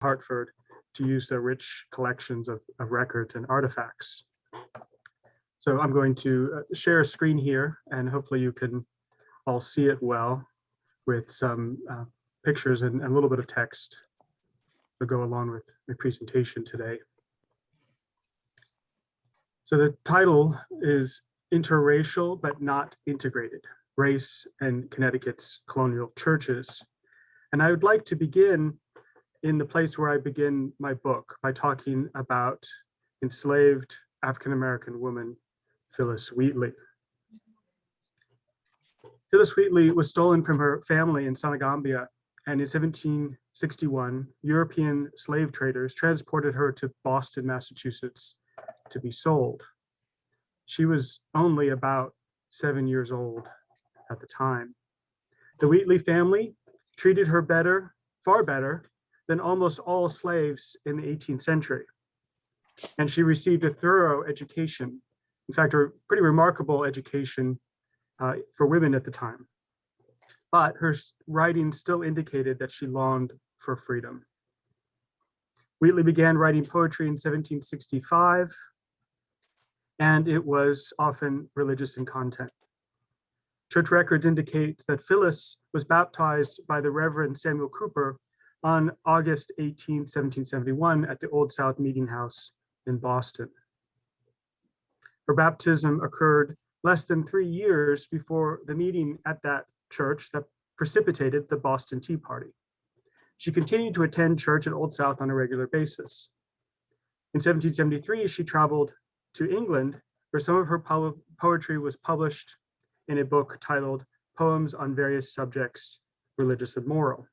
Hartford to use their rich collections of records and artifacts. So I'm going to share a screen here, and hopefully you can all see it well with some pictures and a little bit of text to go along with my presentation today. So the title is Interracial but Not Integrated: Race and Connecticut's Colonial Churches. And I would like to begin in the place where I begin my book by talking about enslaved African-American woman, Phyllis Wheatley. Phyllis Wheatley was stolen from her family in Senegambia, and in 1761, European slave traders transported her to Boston, Massachusetts to be sold. She was only about 7 years old at the time. The Wheatley family treated her better, far better, than almost all slaves in the 18th century. And she received a thorough education, in fact, a pretty remarkable education for women at the time. But her writing still indicated that she longed for freedom. Wheatley began writing poetry in 1765, and it was often religious in content. Church records indicate that Phyllis was baptized by the Reverend Samuel Cooper on August 18, 1771, at the Old South Meeting House in Boston. Her baptism occurred less than 3 years before the meeting at that church that precipitated the Boston Tea Party. She continued to attend church at Old South on a regular basis. In 1773, she traveled to England, where some of her poetry was published in a book titled Poems on Various Subjects, Religious and Moral.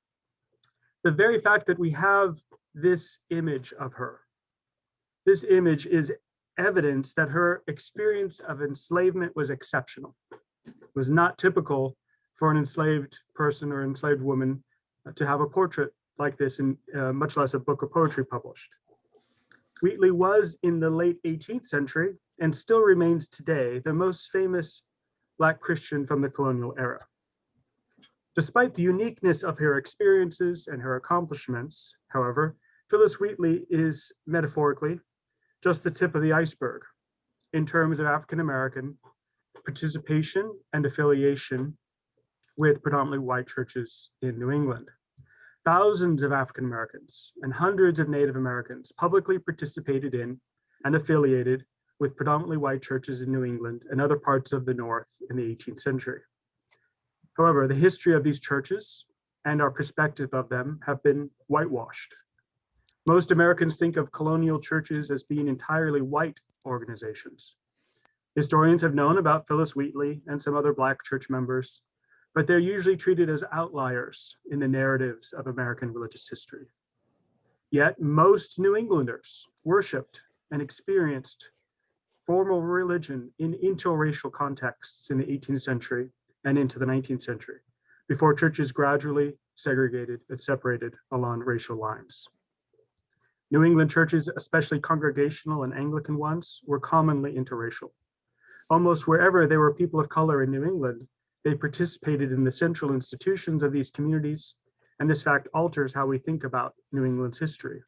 The very fact that we have this image of her, this image is evidence that her experience of enslavement was exceptional. It was not typical for an enslaved person or enslaved woman to have a portrait like this, and much less a book of poetry published. Wheatley was in the late 18th century, and still remains today, the most famous Black Christian from the colonial era. Despite the uniqueness of her experiences and her accomplishments, however, Phyllis Wheatley is metaphorically just the tip of the iceberg in terms of African-American participation and affiliation with predominantly white churches in New England. Thousands of African-Americans and hundreds of Native Americans publicly participated in and affiliated with predominantly white churches in New England and other parts of the North in the 18th century. However, the history of these churches and our perspective of them have been whitewashed. Most Americans think of colonial churches as being entirely white organizations. Historians have known about Phyllis Wheatley and some other Black church members, but they're usually treated as outliers in the narratives of American religious history. Yet most New Englanders worshiped and experienced formal religion in interracial contexts in the 18th century and into the 19th century, before churches gradually segregated and separated along racial lines. New England churches, especially Congregational and Anglican ones, were commonly interracial. Almost wherever there were people of color in New England, they participated in the central institutions of these communities, and this fact alters how we think about New England's history.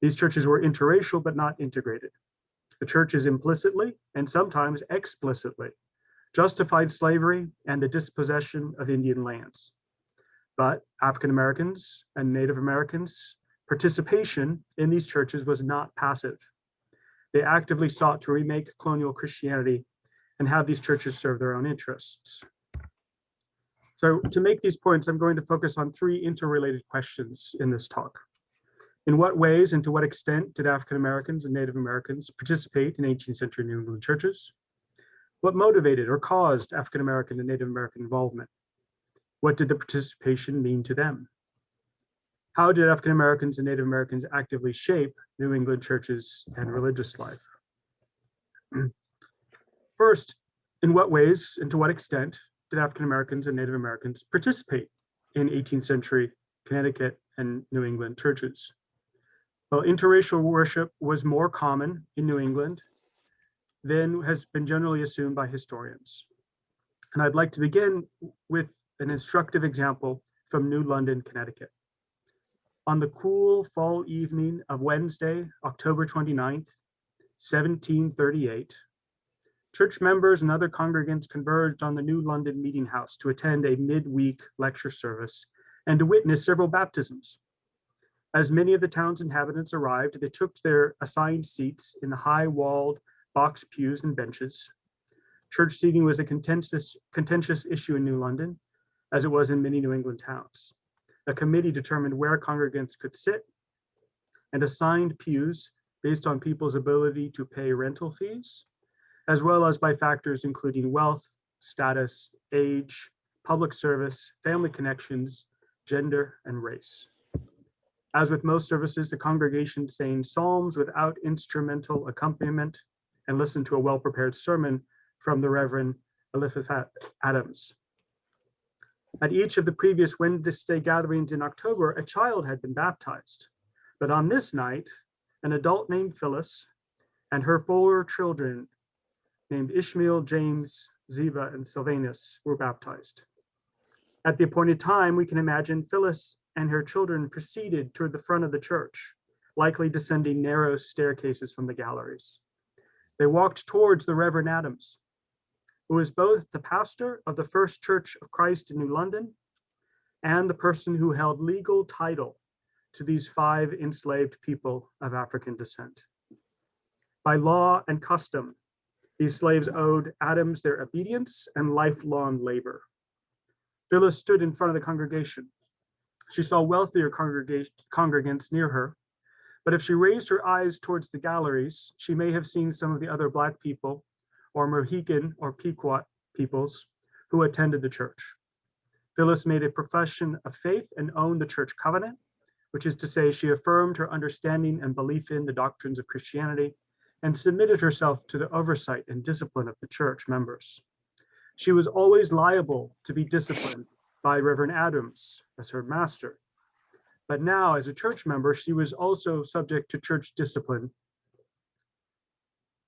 These churches were interracial but not integrated. The churches implicitly and sometimes explicitly justified slavery and the dispossession of Indian lands. But African Americans and Native Americans' participation in these churches was not passive. They actively sought to remake colonial Christianity and have these churches serve their own interests. So to make these points, I'm going to focus on three interrelated questions in this talk. In what ways and to what extent did African Americans and Native Americans participate in 18th century New England churches? What motivated or caused African American and Native American involvement? What did the participation mean to them? How did African Americans and Native Americans actively shape New England churches and religious life? First, in what ways and to what extent did African Americans and Native Americans participate in 18th century Connecticut and New England churches? Well, interracial worship was more common in New England than has been generally assumed by historians. And I'd like to begin with an instructive example from New London, Connecticut. On the cool fall evening of Wednesday, October 29th, 1738, church members and other congregants converged on the New London Meeting House to attend a midweek lecture service and to witness several baptisms. As many of the town's inhabitants arrived, they took their assigned seats in the high-walled box pews and benches. Church seating was a contentious issue in New London, as it was in many New England towns. A committee determined where congregants could sit and assigned pews based on people's ability to pay rental fees, as well as by factors including wealth, status, age, public service, family connections, gender, and race. As with most services, the congregation sang psalms without instrumental accompaniment and listened to a well-prepared sermon from the Reverend Eliphalet Adams. At each of the previous Wednesday gatherings in October, a child had been baptized. But on this night, an adult named Phyllis and her 4 children named Ishmael, James, Ziba, and Sylvanus were baptized. At the appointed time, we can imagine Phyllis and her children proceeded toward the front of the church, likely descending narrow staircases from the galleries. They walked towards the Reverend Adams, who was both the pastor of the First Church of Christ in New London and the person who held legal title to these 5 enslaved people of African descent. By law and custom, these slaves owed Adams their obedience and lifelong labor. Phyllis stood in front of the congregation. She saw wealthier congregants near her, but if she raised her eyes towards the galleries, she may have seen some of the other Black people or Mohican or Pequot peoples who attended the church. Phyllis made a profession of faith and owned the church covenant, which is to say she affirmed her understanding and belief in the doctrines of Christianity and submitted herself to the oversight and discipline of the church members. She was always liable to be disciplined by Reverend Adams as her master. But now, as a church member, she was also subject to church discipline,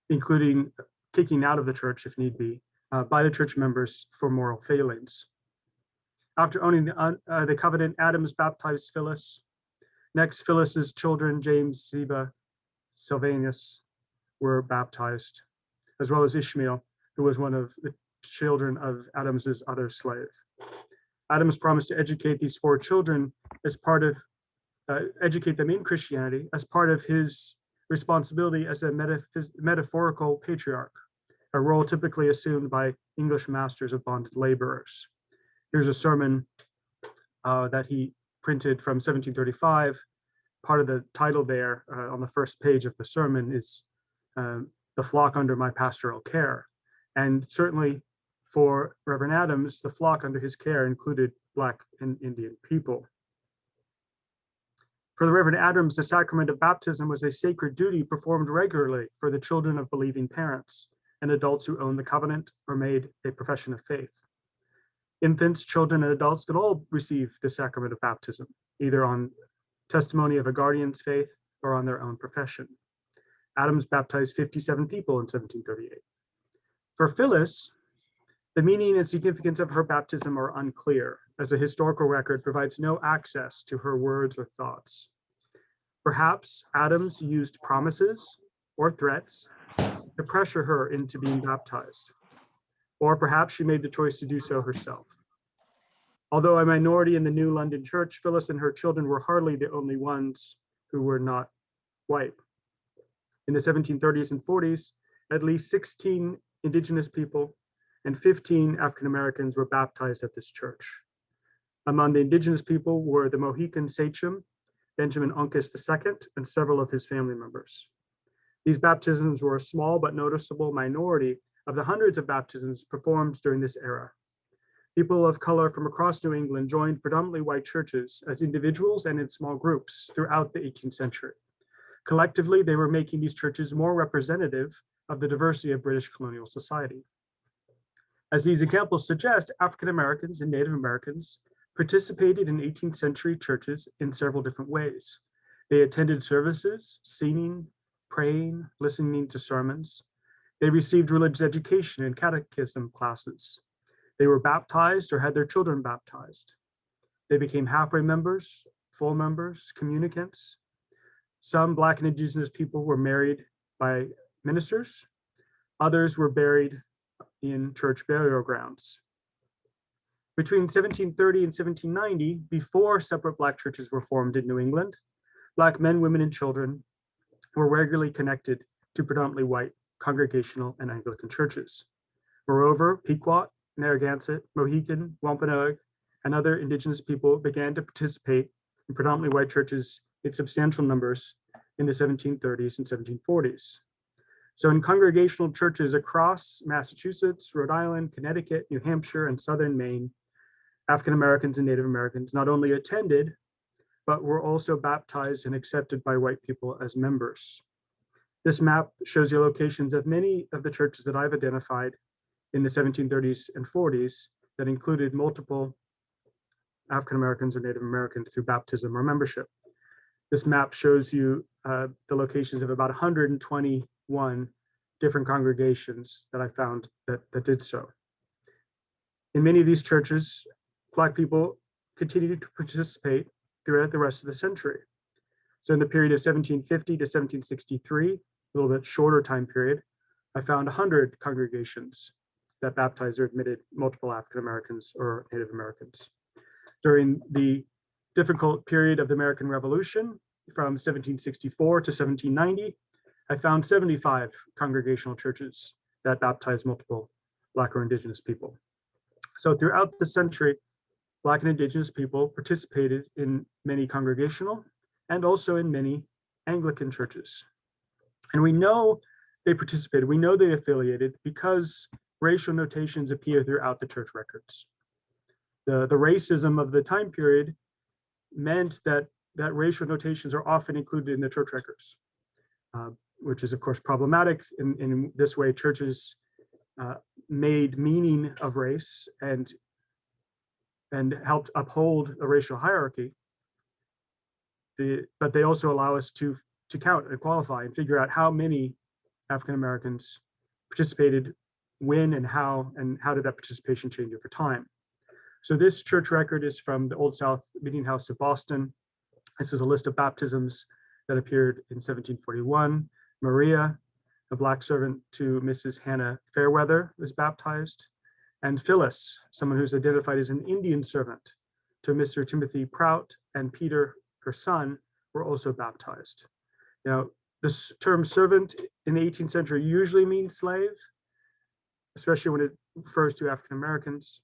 including kicking out of the church if need be, by the church members for moral failings. After owning the covenant, Adams baptized Phyllis. Next, Phyllis's children, James, Ziba, Sylvanus, were baptized, as well as Ishmael, who was one of the children of Adams's other slave. Adams promised to educate these 4 children as part of, educate them in Christianity as part of his responsibility as a metaphorical patriarch, a role typically assumed by English masters of bonded laborers. Here's a sermon that he printed from 1735. Part of the title there on the first page of the sermon is The Flock Under My Pastoral Care. And certainly for Reverend Adams, the flock under his care included Black and Indian people. For the Reverend Adams, the sacrament of baptism was a sacred duty performed regularly for the children of believing parents and adults who owned the covenant or made a profession of faith. Infants, children, and adults could all receive the sacrament of baptism, either on testimony of a guardian's faith or on their own profession. Adams baptized 57 people in 1738. For Phyllis, the meaning and significance of her baptism are unclear, as the historical record provides no access to her words or thoughts. Perhaps Adams used promises or threats to pressure her into being baptized, or perhaps she made the choice to do so herself. Although a minority in the New London Church, Phyllis and her children were hardly the only ones who were not white. In the 1730s and 40s, at least 16 indigenous people and 15 African Americans were baptized at this church. Among the indigenous people were the Mohican sachem, Benjamin Uncas II, and several of his family members. These baptisms were a small but noticeable minority of the hundreds of baptisms performed during this era. People of color from across New England joined predominantly white churches as individuals and in small groups throughout the 18th century. Collectively, they were making these churches more representative of the diversity of British colonial society. As these examples suggest, African Americans and Native Americans participated in 18th century churches in several different ways. They attended services, singing, praying, listening to sermons. They received religious education and catechism classes. They were baptized or had their children baptized. They became halfway members, full members, communicants. Some Black and Indigenous people were married by ministers. Others were buried in church burial grounds. Between 1730 and 1790, before separate Black churches were formed in New England, Black men, women, and children were regularly connected to predominantly white Congregational and Anglican churches. Moreover, Pequot, Narragansett, Mohican, Wampanoag, and other Indigenous people began to participate in predominantly white churches in substantial numbers in the 1730s and 1740s. So in Congregational churches across Massachusetts, Rhode Island, Connecticut, New Hampshire, and Southern Maine, African Americans and Native Americans not only attended, but were also baptized and accepted by white people as members. This map shows you locations of many of the churches that I've identified in the 1730s and 40s that included multiple African Americans or Native Americans through baptism or membership. This map shows you the locations of about 121 different congregations that I found that did so. In many of these churches, Black people continued to participate throughout the rest of the century. So in the period of 1750 to 1763, a little bit shorter time period, I found 100 congregations that baptized or admitted multiple African Americans or Native Americans. During the difficult period of the American Revolution, from 1764 to 1790, I found 75 congregational churches that baptized multiple Black or Indigenous people. So throughout the century, Black and Indigenous people participated in many congregational and also in many Anglican churches. And we know they participated, we know they affiliated because racial notations appear throughout the church records. The racism of the time period meant that racial notations are often included in the church records, which is of course problematic. In this way, churches made meaning of race and helped uphold a racial hierarchy. But they also allow us to count and qualify and figure out how many African Americans participated when and how did that participation change over time. So this church record is from the Old South Meeting House of Boston. This is a list of baptisms that appeared in 1741. Maria, a Black servant to Mrs. Hannah Fairweather, was baptized. And Phyllis, someone who's identified as an Indian servant to Mr. Timothy Prout, and Peter, her son, were also baptized. Now, this term servant in the 18th century usually means slave, especially when it refers to African Americans.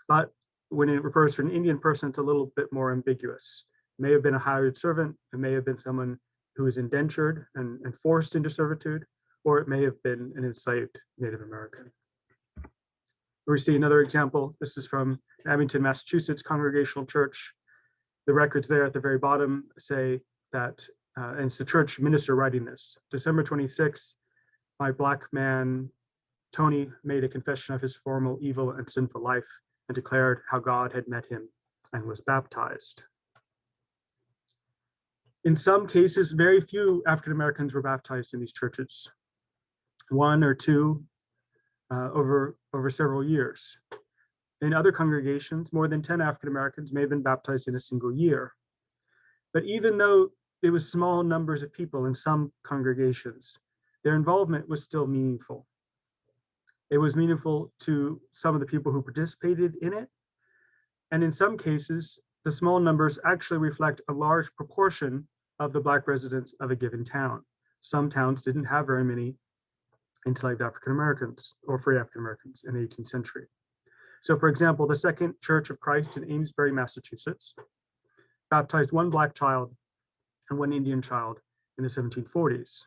But when it refers to an Indian person, it's a little bit more ambiguous. It may have been a hired servant, it may have been someone who was indentured and forced into servitude, or it may have been an enslaved Native American. We see another example. This is from Abington, Massachusetts Congregational Church. The records there at the very bottom say that, and it's the church minister writing this, December 26th, my Black man, Tony, made a confession of his former evil and sinful life and declared how God had met him and was baptized. In some cases, very few African Americans were baptized in these churches, one or two over several years. In other congregations, more than 10 African Americans may have been baptized in a single year. But even though it was small numbers of people in some congregations, their involvement was still meaningful. It was meaningful to some of the people who participated in it. And in some cases, the small numbers actually reflect a large proportion of the Black residents of a given town. Some towns didn't have very many enslaved African Americans or free African Americans in the 18th century. So for example, the Second Church of Christ in Amesbury, Massachusetts, baptized one Black child and one Indian child in the 1740s.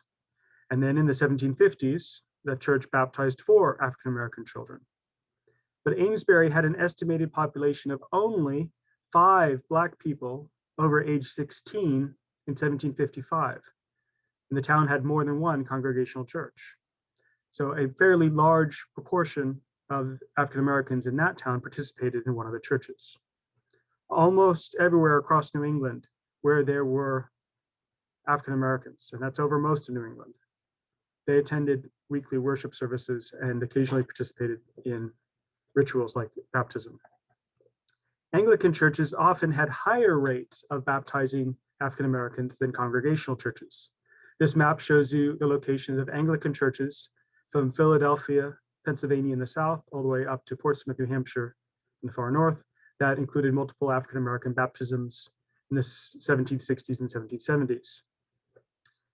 And then in the 1750s, the church baptized 4 African American children. But Amesbury had an estimated population of only 5 Black people over age 16 in 1755. And the town had more than one congregational church. So a fairly large proportion of African Americans in that town participated in one of the churches. Almost everywhere across New England where there were African Americans, and that's over most of New England, they attended weekly worship services and occasionally participated in rituals like baptism. Anglican churches often had higher rates of baptizing African Americans than Congregational churches. This map shows you the locations of Anglican churches from Philadelphia, Pennsylvania in the south, all the way up to Portsmouth, New Hampshire in the far north. That included multiple African American baptisms in the 1760s and 1770s.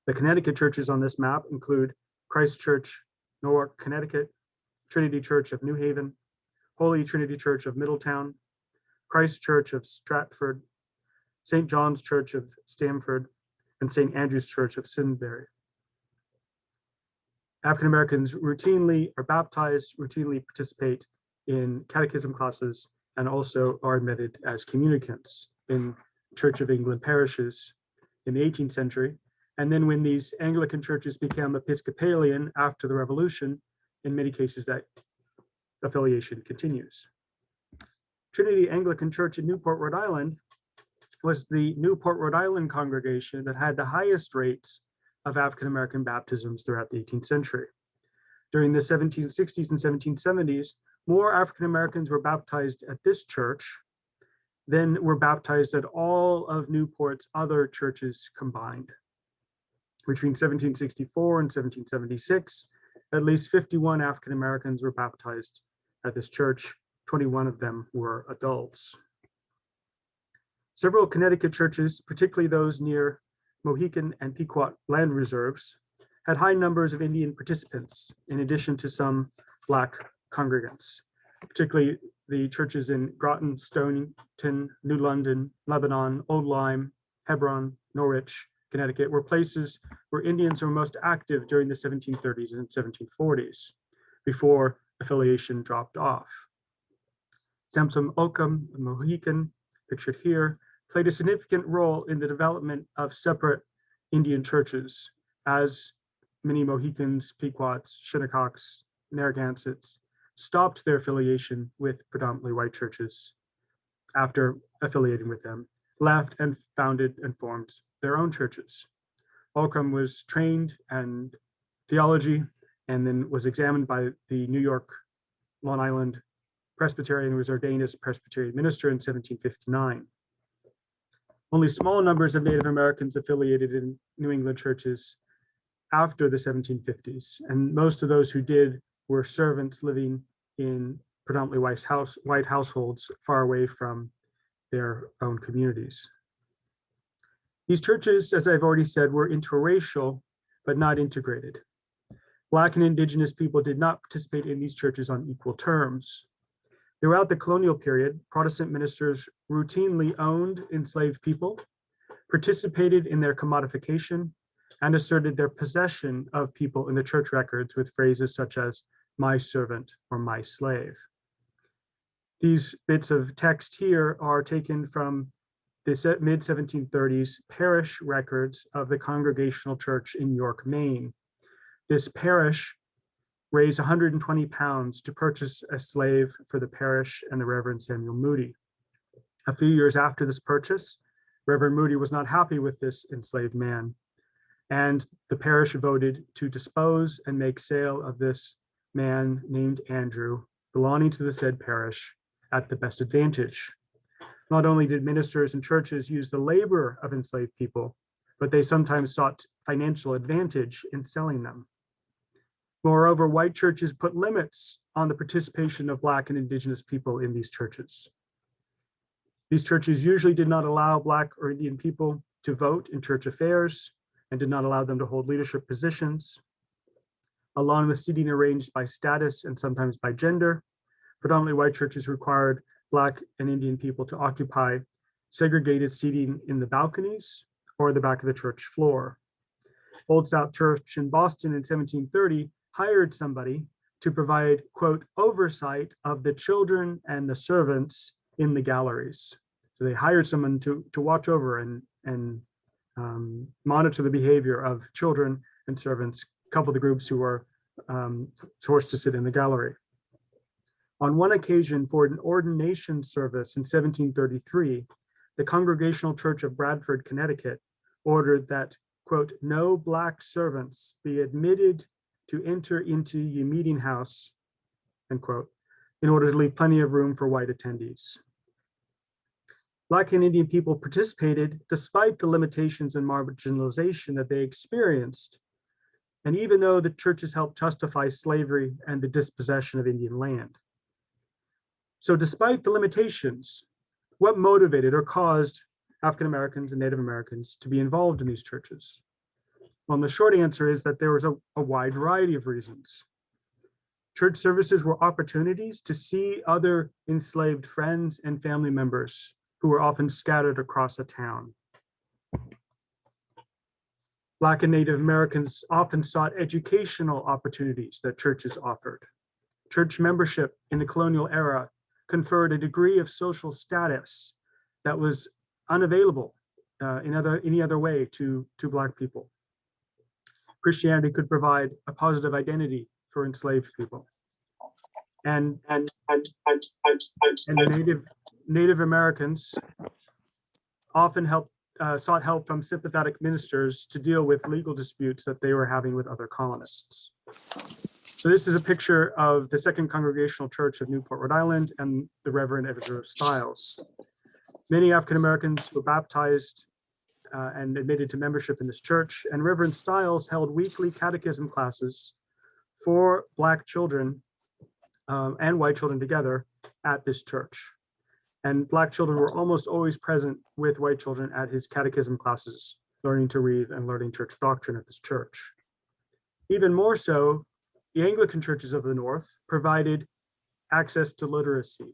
The Connecticut churches on this map include Christ Church, Newark, Connecticut, Trinity Church of New Haven, Holy Trinity Church of Middletown, Christ Church of Stratford, St. John's Church of Stamford, and St. Andrew's Church of Simsbury. African Americans routinely are baptized, routinely participate in catechism classes, and also are admitted as communicants in Church of England parishes in the 18th century. And then when these Anglican churches became Episcopalian after the Revolution, in many cases that affiliation continues. Trinity Anglican Church in Newport, Rhode Island was the Newport, Rhode Island congregation that had the highest rates of African American baptisms throughout the 18th century. During the 1760s and 1770s, more African Americans were baptized at this church than were baptized at all of Newport's other churches combined. Between 1764 and 1776, at least 51 African Americans were baptized at this church. 21 of them were adults. Several Connecticut churches, particularly those near Mohican and Pequot land reserves, had high numbers of Indian participants, in addition to some Black congregants, particularly the churches in Groton, Stonington, New London, Lebanon, Old Lyme, Hebron, Norwich, Connecticut, were places where Indians were most active during the 1730s and 1740s, before affiliation dropped off. Samson Occam, a Mohican, pictured here, played a significant role in the development of separate Indian churches, as many Mohicans, Pequots, Shinnecocks, Narragansetts stopped their affiliation with predominantly white churches after affiliating with them, left and founded and formed their own churches. Occam was trained in theology and then was examined by the New York Long Island Presbyterian, was ordained as Presbyterian minister in 1759. Only small numbers of Native Americans affiliated in New England churches after the 1750s, and most of those who did were servants living in predominantly white households far away from their own communities. These churches, as I've already said, were interracial, but not integrated. Black and Indigenous people did not participate in these churches on equal terms. Throughout the colonial period, Protestant ministers routinely owned enslaved people, participated in their commodification, and asserted their possession of people in the church records with phrases such as "my servant" or "my slave." These bits of text here are taken from the mid-1730s parish records of the Congregational Church in York, Maine. This parish raised 120 pounds to purchase a slave for the parish and the Reverend Samuel Moody. A few years after this purchase, Reverend Moody was not happy with this enslaved man, and the parish voted to dispose and make sale of this man named Andrew, belonging to the said parish, at the best advantage. Not only did ministers and churches use the labor of enslaved people, but they sometimes sought financial advantage in selling them. Moreover, white churches put limits on the participation of Black and Indigenous people in these churches. These churches usually did not allow Black or Indian people to vote in church affairs and did not allow them to hold leadership positions. Along with seating arranged by status and sometimes by gender, predominantly white churches required Black and Indian people to occupy segregated seating in the balconies or the back of the church floor. Old South Church in Boston in 1730 hired somebody to provide, quote, oversight of the children and the servants in the galleries. So they hired someone to watch over and monitor the behavior of children and servants, a couple of the groups who were forced to sit in the gallery. On one occasion, for an ordination service in 1733, the Congregational Church of Bradford, Connecticut, ordered that, quote, no Black servants be admitted to enter into ye meeting house, end quote, in order to leave plenty of room for white attendees. Black and Indian people participated despite the limitations and marginalization that they experienced, and even though the churches helped justify slavery and the dispossession of Indian land. So despite the limitations, what motivated or caused African Americans and Native Americans to be involved in these churches? Well, the short answer is that there was a wide variety of reasons. Church services were opportunities to see other enslaved friends and family members who were often scattered across a town. Black and Native Americans often sought educational opportunities that churches offered. Church membership in the colonial era conferred a degree of social status that was unavailable in any other way to Black people. Christianity could provide a positive identity for enslaved people. And the Native Americans often sought help from sympathetic ministers to deal with legal disputes that they were having with other colonists. So this is a picture of the Second Congregational Church of Newport, Rhode Island, and the Reverend Eliphalet Stiles. Many African Americans were baptized and admitted to membership in this church, and Reverend Stiles held weekly catechism classes for Black children and white children together at this church. And Black children were almost always present with white children at his catechism classes, learning to read and learning church doctrine at this church. Even more so, the Anglican churches of the North provided access to literacy.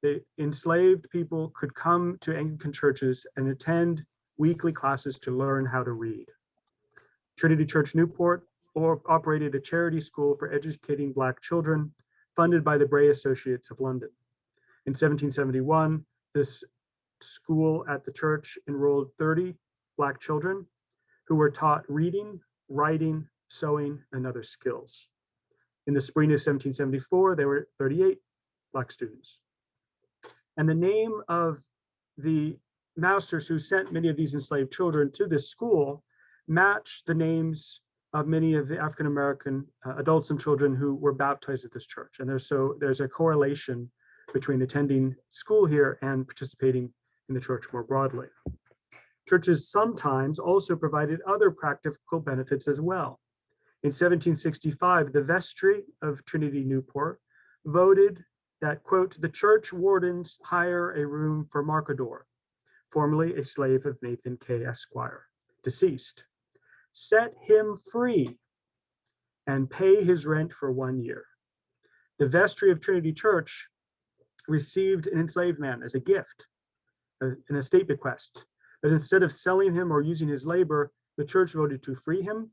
The enslaved people could come to Anglican churches and attend weekly classes to learn how to read. Trinity Church Newport operated a charity school for educating Black children, funded by the Bray Associates of London. In 1771, this school at the church enrolled 30 Black children who were taught reading, writing, sewing, and other skills. In the spring of 1774, there were 38 Black students. And the name of the masters who sent many of these enslaved children to this school matched the names of many of the African American adults and children who were baptized at this church. And there's a correlation between attending school here and participating in the church more broadly. Churches sometimes also provided other practical benefits as well. In 1765, the vestry of Trinity Newport voted that, quote, the church wardens hire a room for Marcador, formerly a slave of Nathan K. Esquire, deceased, set him free and pay his rent for 1 year. The vestry of Trinity Church received an enslaved man as a gift, an estate bequest, but instead of selling him or using his labor, the church voted to free him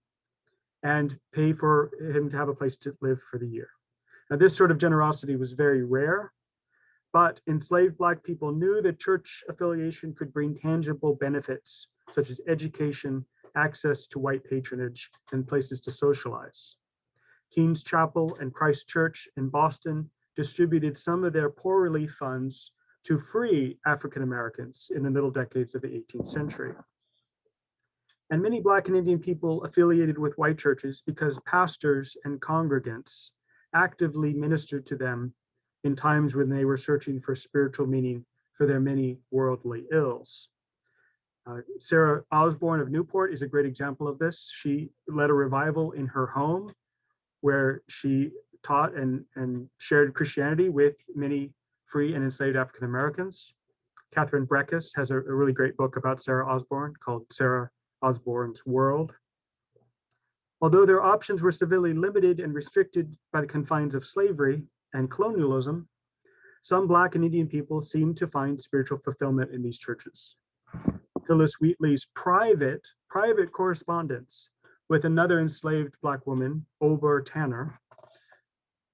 and pay for him to have a place to live for the year. Now, this sort of generosity was very rare, but enslaved Black people knew that church affiliation could bring tangible benefits, such as education, access to white patronage, and places to socialize. Keene's Chapel and Christ Church in Boston distributed some of their poor relief funds to free African Americans in the middle decades of the 18th century. And many Black and Indian people affiliated with white churches because pastors and congregants actively ministered to them in times when they were searching for spiritual meaning for their many worldly ills. Sarah Osborne of Newport is a great example of this. She led a revival in her home where she taught and shared Christianity with many free and enslaved African Americans. Catherine Breckus has a really great book about Sarah Osborne called Sarah Osborne's World. Although their options were severely limited and restricted by the confines of slavery and colonialism, some Black and Indian people seemed to find spiritual fulfillment in these churches. Phyllis Wheatley's private correspondence with another enslaved Black woman, Ober Tanner,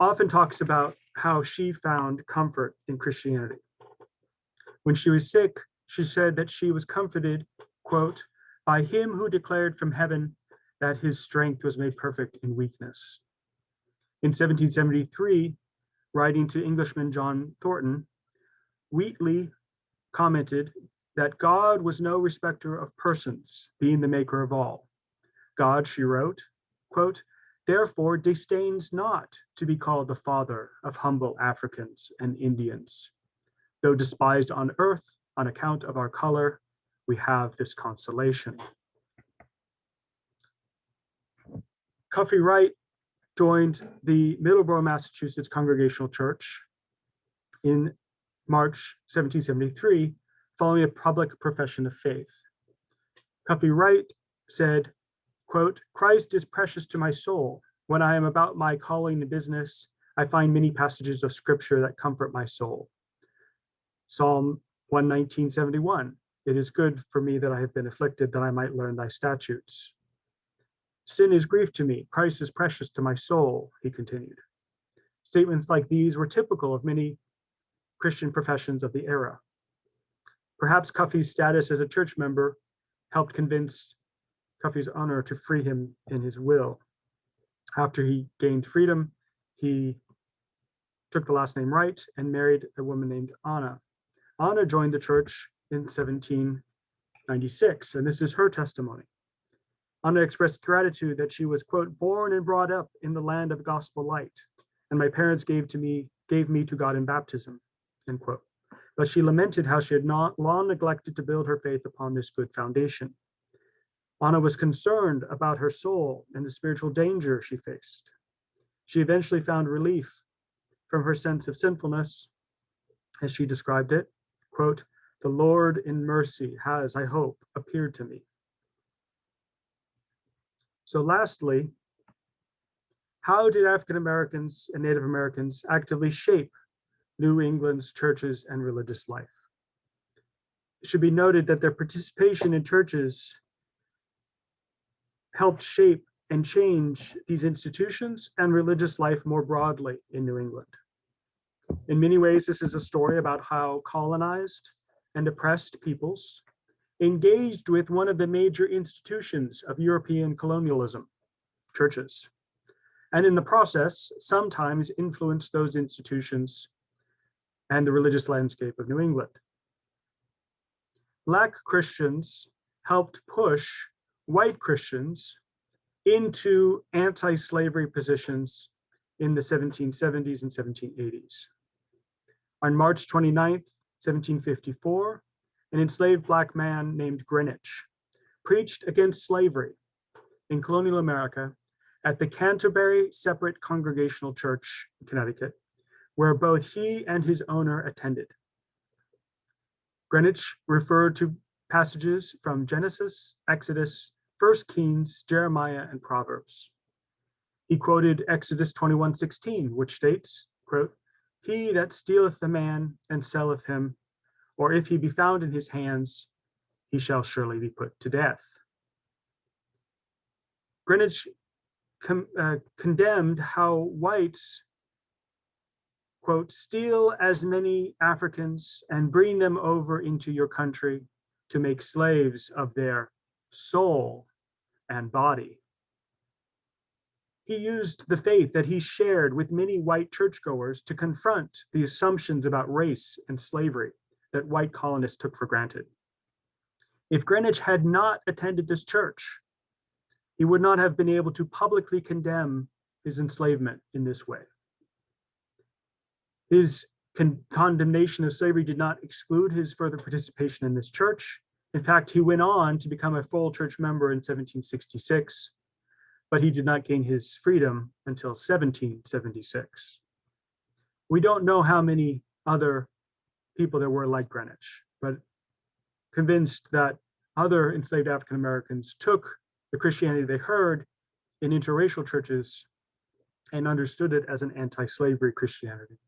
often talks about how she found comfort in Christianity. When she was sick, she said that she was comforted, quote, by him who declared from heaven that his strength was made perfect in weakness. In 1773, writing to Englishman John Thornton, Wheatley commented that God was no respecter of persons, being the maker of all. God, she wrote, quote, therefore disdains not to be called the father of humble Africans and Indians. Though despised on earth, On account of our color, we have this consolation. Cuffee Wright joined the Middleborough, Massachusetts Congregational Church in March 1773, following a public profession of faith. Cuffee Wright said, quote, "Christ is precious to my soul. When I am about my calling and business, I find many passages of scripture that comfort my soul. Psalm 119:71, it is good for me that I have been afflicted, that I might learn thy statutes. Sin is grief to me. Christ is precious to my soul," he continued. Statements like these were typical of many Christian professions of the era. Perhaps Cuffee's status as a church member helped convince Cuffee's owner to free him in his will. After he gained freedom, he took the last name Wright and married a woman named Anna. Anna joined the church in 1796, and this is her testimony. Anna expressed gratitude that she was, quote, "born and brought up in the land of gospel light, and my parents gave me to God in baptism," end quote. But she lamented how she had not long neglected to build her faith upon this good foundation. Anna was concerned about her soul and the spiritual danger she faced. She eventually found relief from her sense of sinfulness, as she described it, quote, "The Lord in mercy has, I hope, appeared to me." So lastly, how did African Americans and Native Americans actively shape New England's churches and religious life? It should be noted that their participation in churches helped shape and change these institutions and religious life more broadly in New England. In many ways, this is a story about how colonized and oppressed peoples engaged with one of the major institutions of European colonialism, churches, and in the process, sometimes influenced those institutions and the religious landscape of New England. Black Christians helped push white Christians into anti-slavery positions in the 1770s and 1780s. On March 29th, 1754, an enslaved Black man named Greenwich preached against slavery in colonial America at the Canterbury Separate Congregational Church in Connecticut, where both he and his owner attended. Greenwich referred to passages from Genesis, Exodus, 1 Kings, Jeremiah, and Proverbs. He quoted Exodus 21:16, which states, quote, "He that stealeth the man and selleth him, or if he be found in his hands, he shall surely be put to death." Greenwich condemned how whites, quote, "steal as many Africans and bring them over into your country to make slaves of their soul and body." He used the faith that he shared with many white churchgoers to confront the assumptions about race and slavery that white colonists took for granted. If Greenwich had not attended this church, he would not have been able to publicly condemn his enslavement in this way. His condemnation of slavery did not exclude his further participation in this church. In fact, he went on to become a full church member in 1766, but he did not gain his freedom until 1776. We don't know how many other people there were like Greenwich, but convinced that other enslaved African Americans took the Christianity they heard in interracial churches and understood it as an anti-slavery Christianity.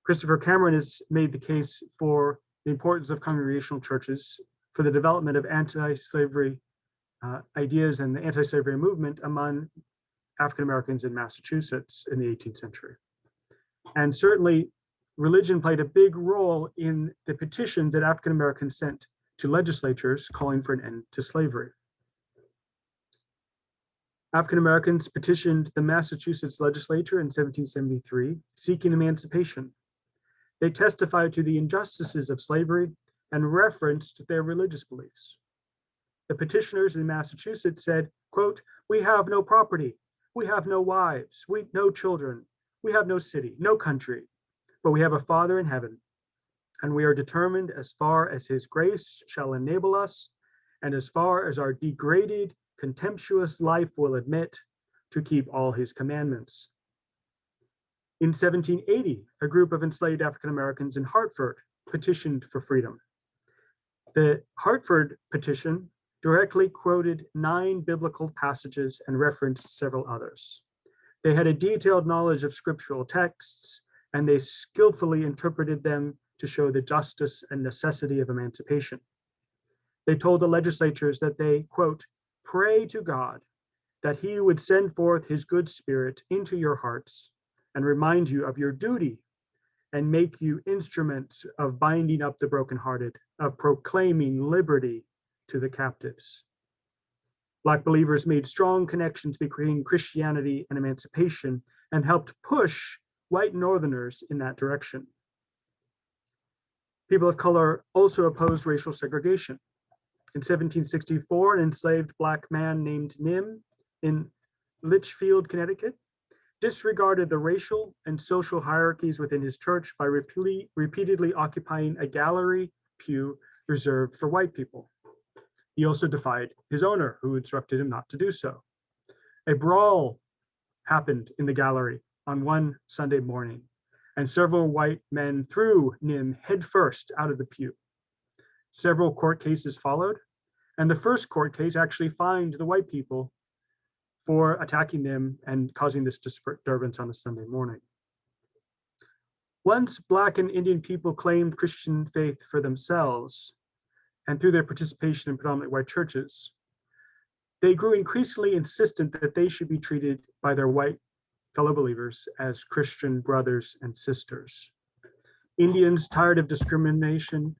Christopher Cameron has made the case for the importance of congregational churches for the development of anti-slavery ideas and the anti-slavery movement among African Americans in Massachusetts in the 18th century. And certainly religion played a big role in the petitions that African Americans sent to legislatures calling for an end to slavery. African Americans petitioned the Massachusetts legislature in 1773, seeking emancipation. They testified to the injustices of slavery and referenced their religious beliefs. The petitioners in Massachusetts said, quote, "We have no property, we have no wives, no children, we have no city, no country, but we have a Father in heaven, and we are determined, as far as his grace shall enable us, and as far as our degraded, contemptuous life will admit, to keep all his commandments. In 1780, a group of enslaved African Americans in Hartford petitioned for freedom. The Hartford petition directly quoted 9 biblical passages and referenced several others. They had a detailed knowledge of scriptural texts, and they skillfully interpreted them to show the justice and necessity of emancipation. They told the legislatures that they, quote, pray to God that he would send forth his good spirit into your hearts and remind you of your duty and make you instruments of binding up the brokenhearted, of proclaiming liberty to the captives. Black believers made strong connections between Christianity and emancipation and helped push white Northerners in that direction. People of color also opposed racial segregation. In 1764, an enslaved Black man named Nim in Litchfield, Connecticut, disregarded the racial and social hierarchies within his church by repeatedly occupying a gallery pew reserved for white people. He also defied his owner, who instructed him not to do so. A brawl happened in the gallery on one Sunday morning, and several white men threw Nim headfirst out of the pew. Several court cases followed, and the first court case actually fined the white people for attacking them and causing this disturbance on a Sunday morning. Once Black and Indian people claimed Christian faith for themselves, and through their participation in predominantly white churches, they grew increasingly insistent that they should be treated by their white fellow believers as Christian brothers and sisters. Indians, tired of discrimination,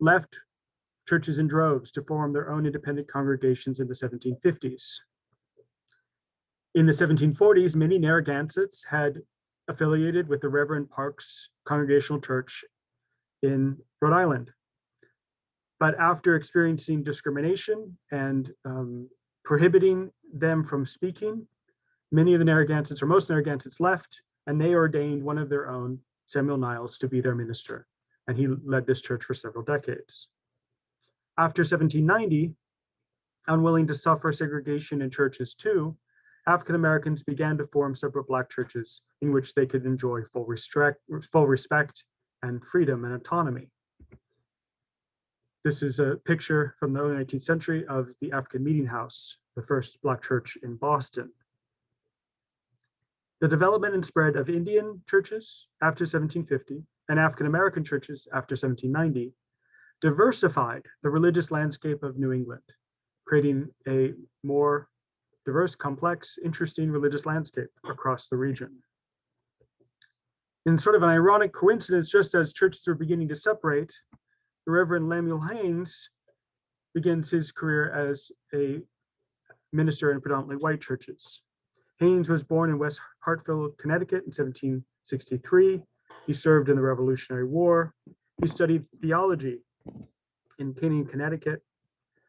left churches in droves to form their own independent congregations in the 1750s. In the 1740s, many Narragansetts had affiliated with the Reverend Parks Congregational Church in Rhode Island. But after experiencing discrimination and prohibiting them from speaking, many of the Narragansetts, or most Narragansetts, left, and they ordained one of their own, Samuel Niles, to be their minister. And he led this church for several decades. After 1790, unwilling to suffer segregation in churches too, African Americans began to form separate Black churches in which they could enjoy full respect and freedom and autonomy. This is a picture from the early 19th century of the African Meeting House, the first Black church in Boston. The development and spread of Indian churches after 1750 and African American churches after 1790 diversified the religious landscape of New England, creating a more diverse, complex, interesting religious landscape across the region. In sort of an ironic coincidence, just as churches were beginning to separate, the Reverend Lemuel Haynes begins his career as a minister in predominantly white churches. Haynes was born in West Hartfield, Connecticut in 1763. He served in the Revolutionary War. He studied theology in Canaan, Connecticut,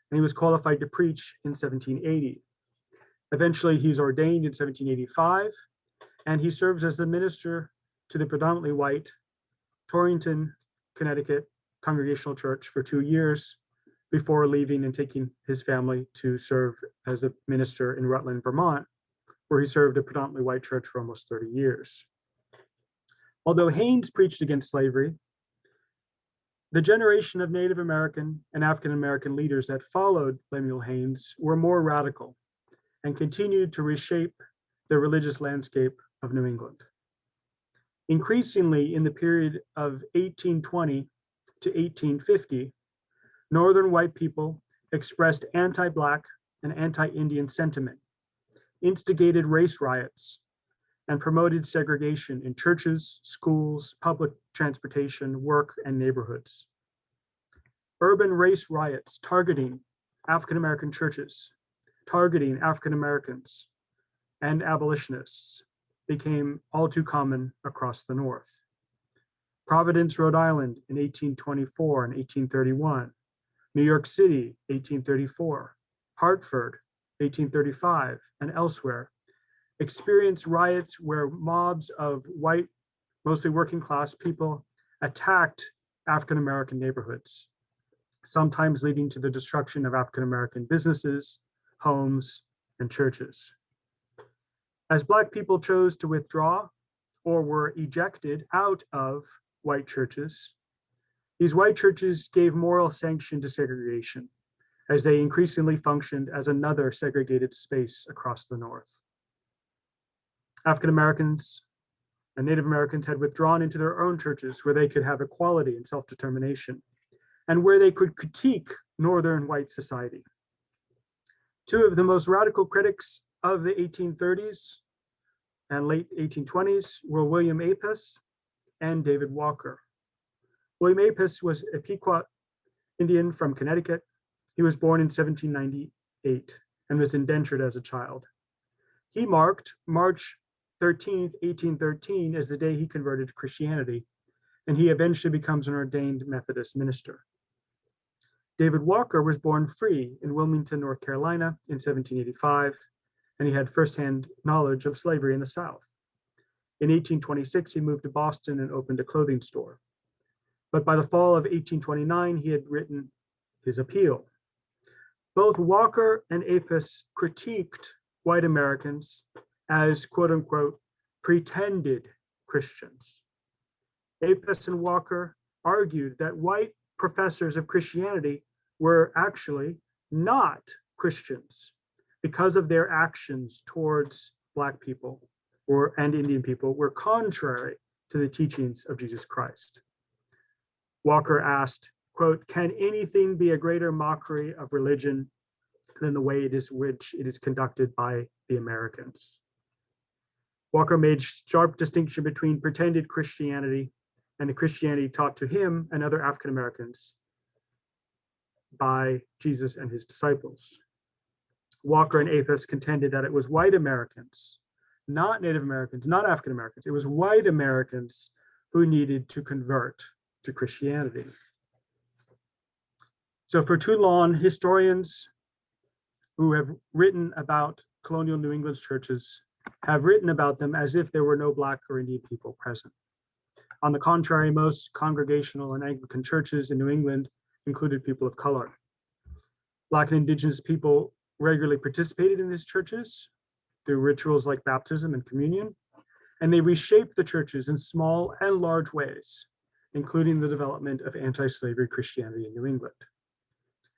and he was qualified to preach in 1780. Eventually, he's ordained in 1785, and he serves as the minister to the predominantly white Torrington, Connecticut Congregational Church for 2 years before leaving and taking his family to serve as a minister in Rutland, Vermont, where he served a predominantly white church for almost 30 years. Although Haynes preached against slavery, the generation of Native American and African American leaders that followed Lemuel Haynes were more radical and continued to reshape the religious landscape of New England. Increasingly, in the period of 1820 to 1850, Northern white people expressed anti-Black and anti-Indian sentiment, instigated race riots, and promoted segregation in churches, schools, public transportation, work, and neighborhoods. Urban race riots targeting African American churches, targeting African Americans and abolitionists became all too common across the North. Providence, Rhode Island in 1824 and 1831, New York City, 1834, Hartford, 1835, and elsewhere experienced riots where mobs of white, mostly working class people attacked African-American neighborhoods, sometimes leading to the destruction of African-American businesses, homes, and churches. As Black people chose to withdraw or were ejected out of white churches, these white churches gave moral sanction to segregation as they increasingly functioned as another segregated space across the North. African Americans and Native Americans had withdrawn into their own churches where they could have equality and self-determination, and where they could critique Northern white society. Two of the most radical critics of the 1830s and late 1820s were William Apess and David Walker. William Apess was a Pequot Indian from Connecticut. He was born in 1798 and was indentured as a child. He marked March 13th, 1813 as the day he converted to Christianity, and he eventually becomes an ordained Methodist minister. David Walker was born free in Wilmington, North Carolina in 1785, and he had firsthand knowledge of slavery in the South. In 1826, he moved to Boston and opened a clothing store. But by the fall of 1829, he had written his appeal. Both Walker and Apess critiqued white Americans as, quote unquote, pretended Christians. Apess and Walker argued that white professors of Christianity were actually not Christians because of their actions towards Black people and Indian people were contrary to the teachings of Jesus Christ. Walker asked, quote, "Can anything be a greater mockery of religion than the way it is which it is conducted by the Americans?" Walker made sharp distinction between pretended Christianity and the Christianity taught to him and other African Americans by Jesus and his disciples. Walker and Apess contended that it was white Americans, not Native Americans, not African Americans. It was white Americans who needed to convert to Christianity. So for too long, historians who have written about colonial New England's churches have written about them as if there were no Black or Indian people present. On the contrary, most Congregational and Anglican churches in New England included people of color. Black and Indigenous people regularly participated in these churches through rituals like baptism and communion, and they reshaped the churches in small and large ways, including the development of anti-slavery Christianity in New England.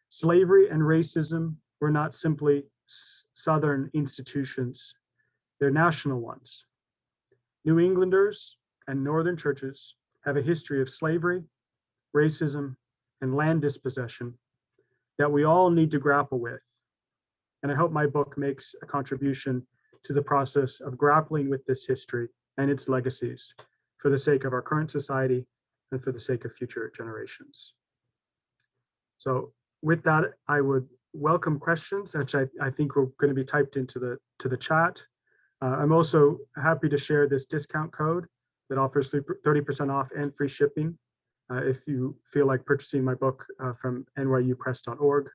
Slavery and racism were not simply Southern institutions, they're national ones. New Englanders and Northern churches have a history of slavery, racism, and land dispossession that we all need to grapple with. And I hope my book makes a contribution to the process of grappling with this history and its legacies for the sake of our current society and for the sake of future generations. So with that, I would welcome questions, which I think are going to be typed into the chat. I'm also happy to share this discount code that offers 30% off and free shipping if you feel like purchasing my book from nyupress.org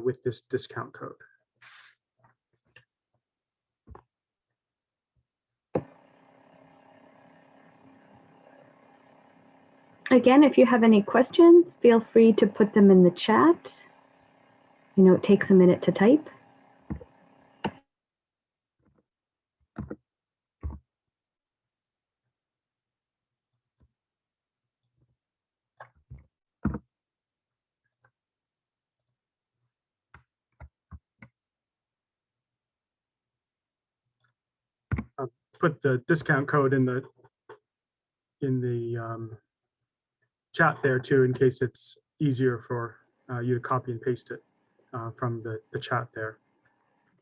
with this discount code. Again, if you have any questions, feel free to put them in the chat. I know it takes a minute to type. I'll put the discount code in the chat there too, in case it's easier for you to copy and paste it from the chat there.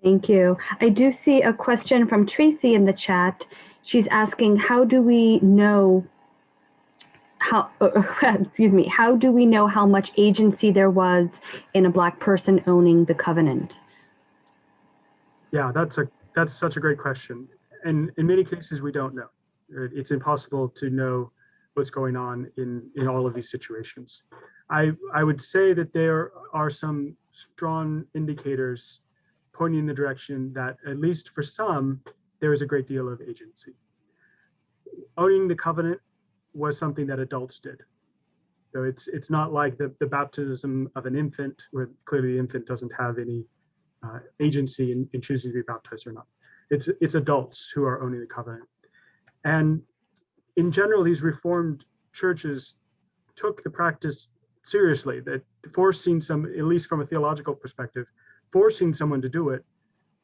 Thank you. I do see a question from Tracy in the chat. She's asking, how do we know how do we know how much agency there was in a Black person owning the covenant? Yeah, that's such a great question. And in many cases, we don't know. It's impossible to know what's going on in all of these situations. I would say that there are some strong indicators pointing in the direction that, at least for some, there is a great deal of agency. Owning the covenant was something that adults did. So it's not like the baptism of an infant, where clearly the infant doesn't have any agency in choosing to be baptized or not. It's adults who are owning the covenant. And in general, these Reformed churches took the practice seriously, that forcing some, at least from a theological perspective, forcing someone to do it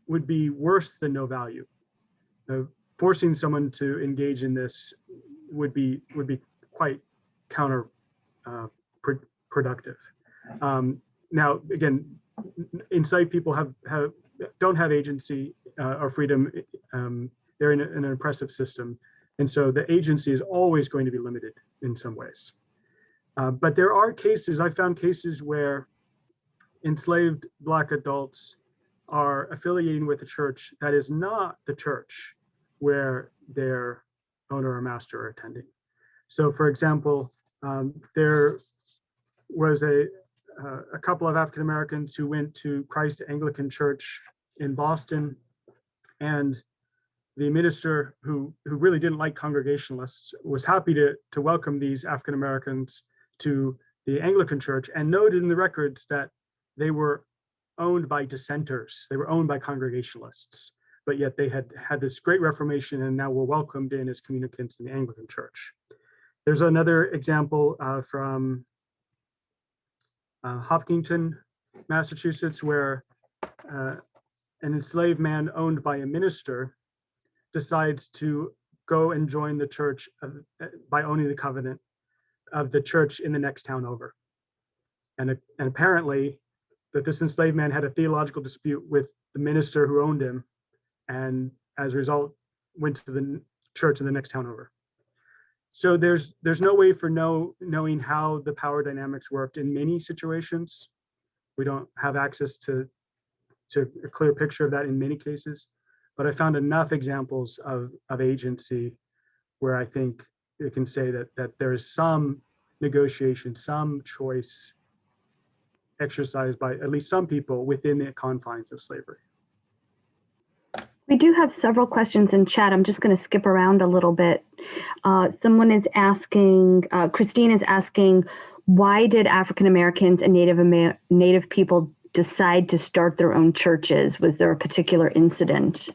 would be worse than no value. Forcing someone to engage in this would be quite counterproductive. Now, again, enslaved people don't have agency or freedom. They're in an oppressive system, and so the agency is always going to be limited in some ways. But there are cases, I found cases where enslaved Black adults are affiliating with a church that is not the church where their owner or master are attending. So, for example, there was a couple of African Americans who went to Christ Anglican Church in Boston, and the minister, who really didn't like Congregationalists, was happy to welcome these African Americans to the Anglican Church, and noted in the records that they were owned by dissenters. They were owned by Congregationalists, but yet they had this great Reformation and now were welcomed in as communicants in the Anglican Church. There's another example from Hopkinton, Massachusetts, where an enslaved man owned by a minister decides to go and join the church by owning the covenant of the church in the next town over. And apparently that this enslaved man had a theological dispute with the minister who owned him, and as a result went to the church in the next town over. So there's no way for knowing how the power dynamics worked in many situations. We don't have access to a clear picture of that in many cases, but I found enough examples of agency where I think it can say that there is some negotiation, some choice exercised by at least some people within the confines of slavery. We do have several questions in chat. I'm just going to skip around a little bit. Someone is asking, Christine is asking, why did African Americans and Native people decide to start their own churches? Was there a particular incident?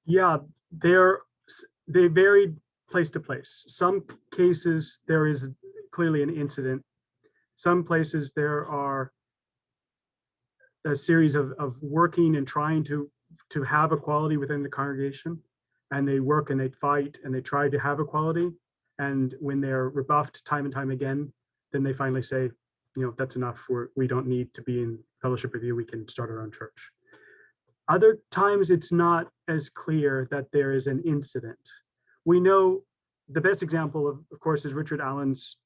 Yeah, they varied place to place. Some cases there is clearly an incident. Some places there are a series of working and trying to have equality within the congregation, and they work and they fight and they try to have equality, and when they're rebuffed time and time again, then they finally say, that's enough, we don't need to be in fellowship with you, we can start our own church. Other times it's not as clear that there is an incident. We know the best example of course is Richard Allen's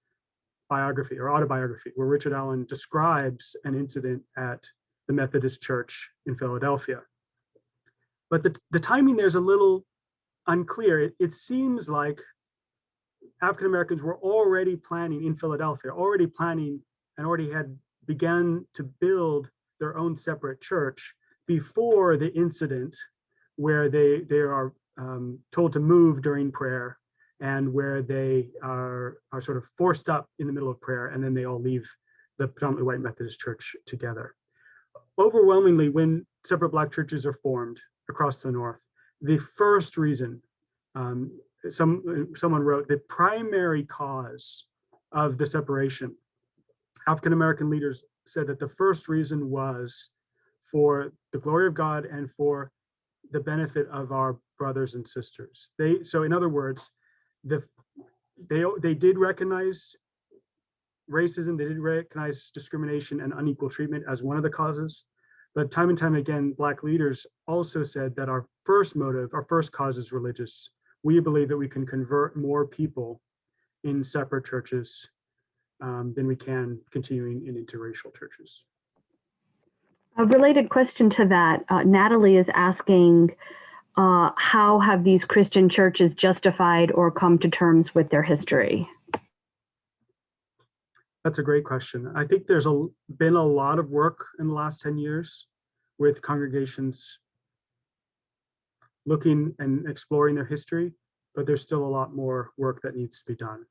biography or autobiography, where Richard Allen describes an incident at the Methodist Church in Philadelphia. But the timing there's a little unclear. It seems like African Americans were already planning in Philadelphia, already had begun to build their own separate church before the incident where they are told to move during prayer, and where they are sort of forced up in the middle of prayer, and then they all leave the predominantly white Methodist Church together. Overwhelmingly, when separate Black churches are formed across the North, the first reason, someone wrote, the primary cause of the separation, African American leaders said that the first reason was for the glory of God and for the benefit of our brothers and sisters. So in other words, they did recognize racism, they did recognize discrimination and unequal treatment as one of the causes, but time and time again, Black leaders also said that our first motive, our first cause is religious. We believe that we can convert more people in separate churches than we can continuing in interracial churches. A related question to that, Natalie is asking, how have these Christian churches justified or come to terms with their history? That's a great question. I think there's been a lot of work in the last 10 years with congregations looking and exploring their history. but there's still a lot more work that needs to be done.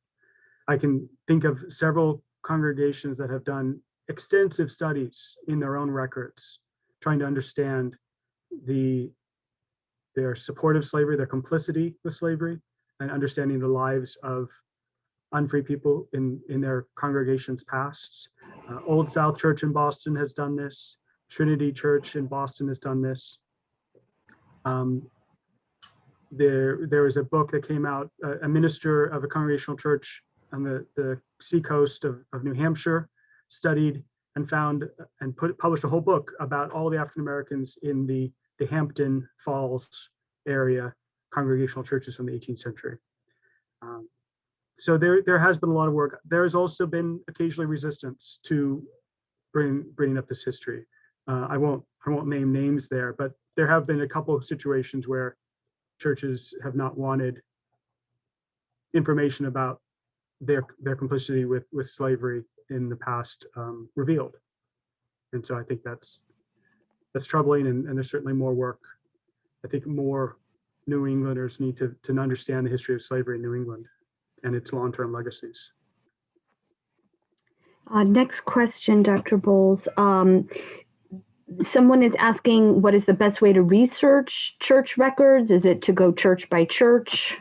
I can think of several congregations that have done extensive studies in their own records, trying to understand their support of slavery, their complicity with slavery, and understanding the lives of unfree people in their congregations past. Old South Church in Boston has done this. Trinity Church in Boston has done this. There was a book that came out, a minister of a Congregational church on the seacoast of New Hampshire studied and found and published a whole book about all the African Americans in the Hampton Falls area Congregational churches from the 18th century. So there has been a lot of work. There has also been occasionally resistance to bringing up this history. I won't name names there, but there have been a couple of situations where churches have not wanted information about their complicity with slavery in the past revealed. And so I think that's troubling, and there's certainly more work. I think more New Englanders need to understand the history of slavery in New England and its long-term legacies. Next question, Dr. Bowles. Someone is asking, what is the best way to research church records? Is it to go church by church?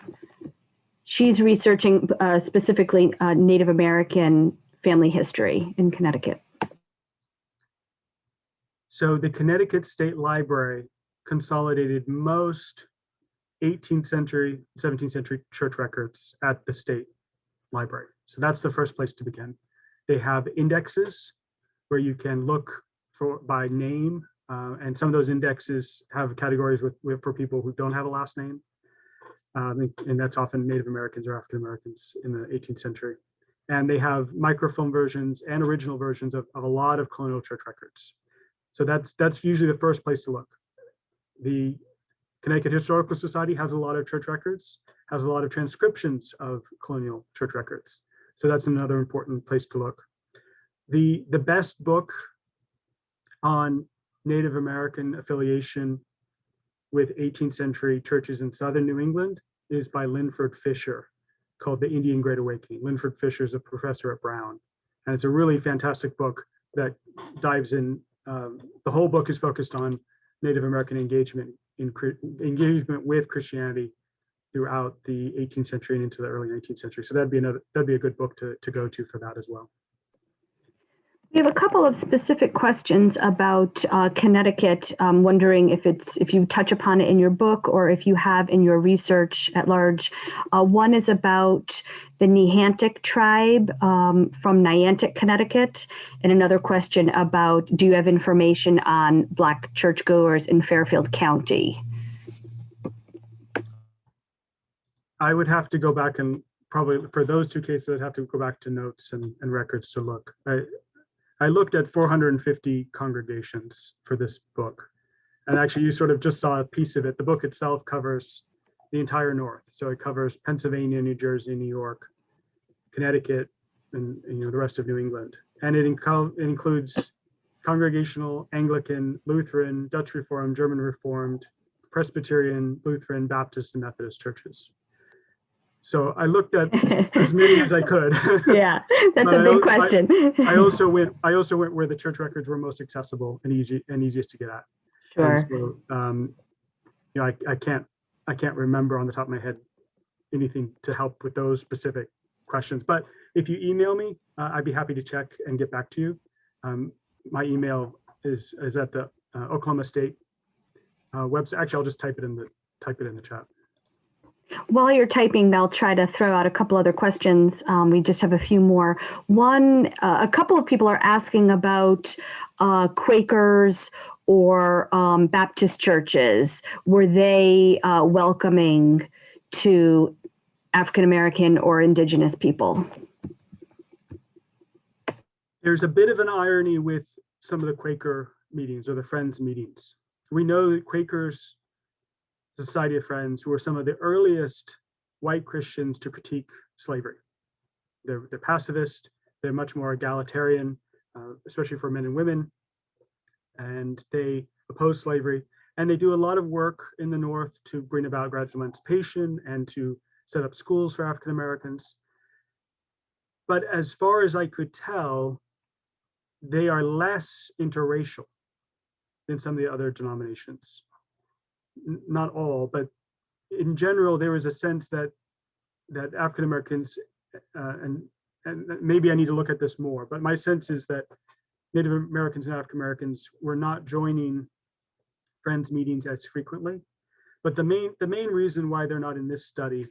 She's researching specifically Native American family history in Connecticut. So the Connecticut State Library consolidated most 18th century, 17th century church records at the state library. So that's the first place to begin. They have indexes where you can look by name, and some of those indexes have categories for people who don't have a last name, and that's often Native Americans or African Americans in the 18th century. And they have microfilm versions and original versions of a lot of colonial church records. So that's usually the first place to look. The Connecticut Historical Society has a lot of church records, has a lot of transcriptions of colonial church records. So that's another important place to look. The best book on Native American affiliation with 18th century churches in Southern New England is by Linford Fisher, called The Indian Great Awakening. Linford Fisher is a professor at Brown, and it's a really fantastic book that dives in. The whole book is focused on Native American engagement with Christianity throughout the 18th century and into the early 19th century. So that'd be a good book to go to for that as well. We have a couple of specific questions about Connecticut. I'm wondering if you touch upon it in your book or if you have in your research at large. One is about the Nehantic tribe from Niantic, Connecticut, and another question about, do you have information on Black churchgoers in Fairfield County? I would have to go back and probably for those two cases, I'd have to go back to notes and records to look. I looked at 450 congregations for this book. And actually you sort of just saw a piece of it. The book itself covers the entire North. So it covers Pennsylvania, New Jersey, New York, Connecticut, and the rest of New England. And it includes Congregational, Anglican, Lutheran, Dutch Reformed, German Reformed, Presbyterian, Lutheran, Baptist, and Methodist churches. So I looked at as many as I could. Yeah, that's a big question. I also went where the church records were most accessible and easiest to get at. Sure. And so, I can't remember on the top of my head anything to help with those specific questions. But if you email me, I'd be happy to check and get back to you. My email is at the Oklahoma State website. Actually, I'll just type it in the chat. While you're typing, I'll try to throw out a couple other questions. We just have a few more. One, a couple of people are asking about Quakers or Baptist churches. Were they welcoming to African American or Indigenous people? There's a bit of an irony with some of the Quaker meetings or the Friends meetings. We know that Quakers, Society of Friends, who are some of the earliest white Christians to critique slavery. They're pacifist, they're much more egalitarian, especially for men and women, and they oppose slavery. And they do a lot of work in the North to bring about gradual emancipation and to set up schools for African Americans. But as far as I could tell, they are less interracial than some of the other denominations. Not all, but in general, there was a sense that African Americans, and maybe I need to look at this more, but my sense is that Native Americans and African Americans were not joining Friends meetings as frequently. But the main reason why they're not in this study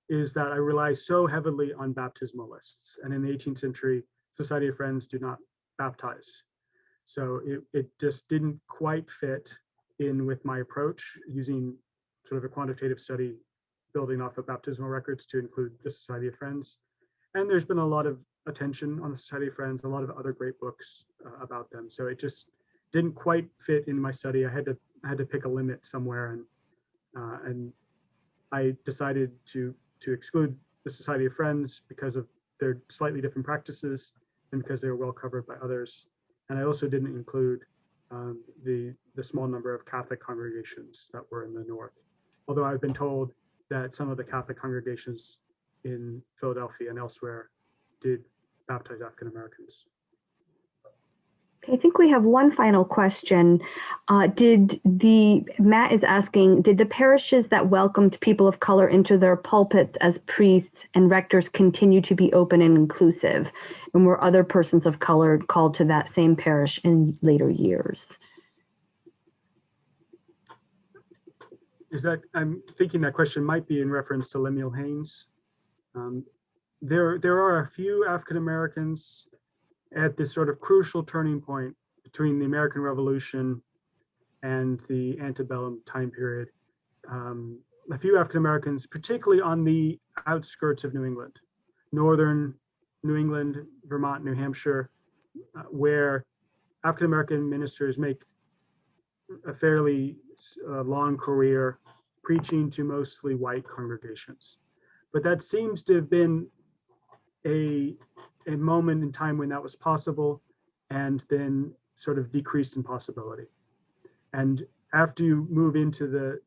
is that I rely so heavily on baptismal lists. And in the 18th century, Society of Friends do not baptize. So it just didn't quite fit in with my approach, using sort of a quantitative study, building off of baptismal records to include the Society of Friends. And there's been a lot of attention on the Society of Friends, a lot of other great books about them. So it just didn't quite fit in my study. I had to pick a limit somewhere, and I decided to exclude the Society of Friends because of their slightly different practices and because they were well covered by others. And I also didn't include the small number of Catholic congregations that were in the North. Although I've been told that some of the Catholic congregations in Philadelphia and elsewhere did baptize African Americans. I think we have one final question. Matt is asking, did the parishes that welcomed people of color into their pulpits as priests and rectors continue to be open and inclusive? And were other persons of color called to that same parish in later years? I'm thinking that question might be in reference to Lemuel Haynes. There are a few African Americans at this sort of crucial turning point between the American Revolution and the antebellum time period. A few African Americans, particularly on the outskirts of New England, northern New England, Vermont, New Hampshire, where African American ministers make a fairly long career preaching to mostly white congregations. But that seems to have been a moment in time when that was possible, and then sort of decreased in possibility. And after you move into the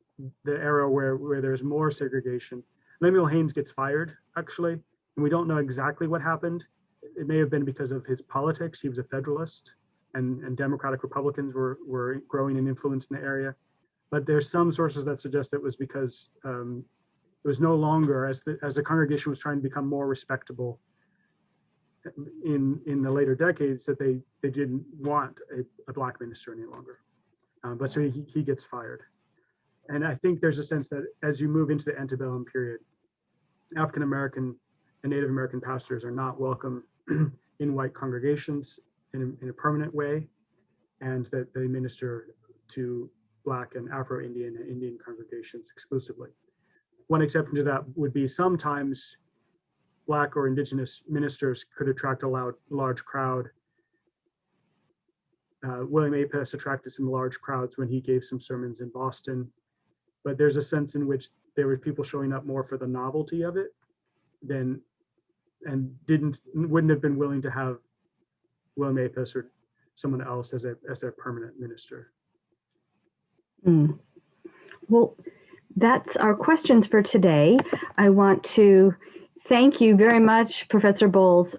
era where there's more segregation, Lemuel Haynes gets fired, actually, and we don't know exactly what happened. It may have been because of his politics. He was a Federalist, and Democratic Republicans were growing in influence in the area. But there's some sources that suggest it was because it was no longer, as the congregation was trying to become more respectable in the later decades, that they didn't want a Black minister any longer. But so he gets fired. And I think there's a sense that as you move into the antebellum period, African American and Native American pastors are not welcome in white congregations in a permanent way, and that they minister to Black and Afro-Indian and Indian congregations exclusively. One exception to that would be sometimes Black or Indigenous ministers could attract a large crowd. William Apess attracted some large crowds when he gave some sermons in Boston, but there's a sense in which there were people showing up more for the novelty of it and wouldn't have been willing to have William Apess or someone else as their permanent minister. Well, that's our questions for today. I want to thank you very much, Professor Bowles,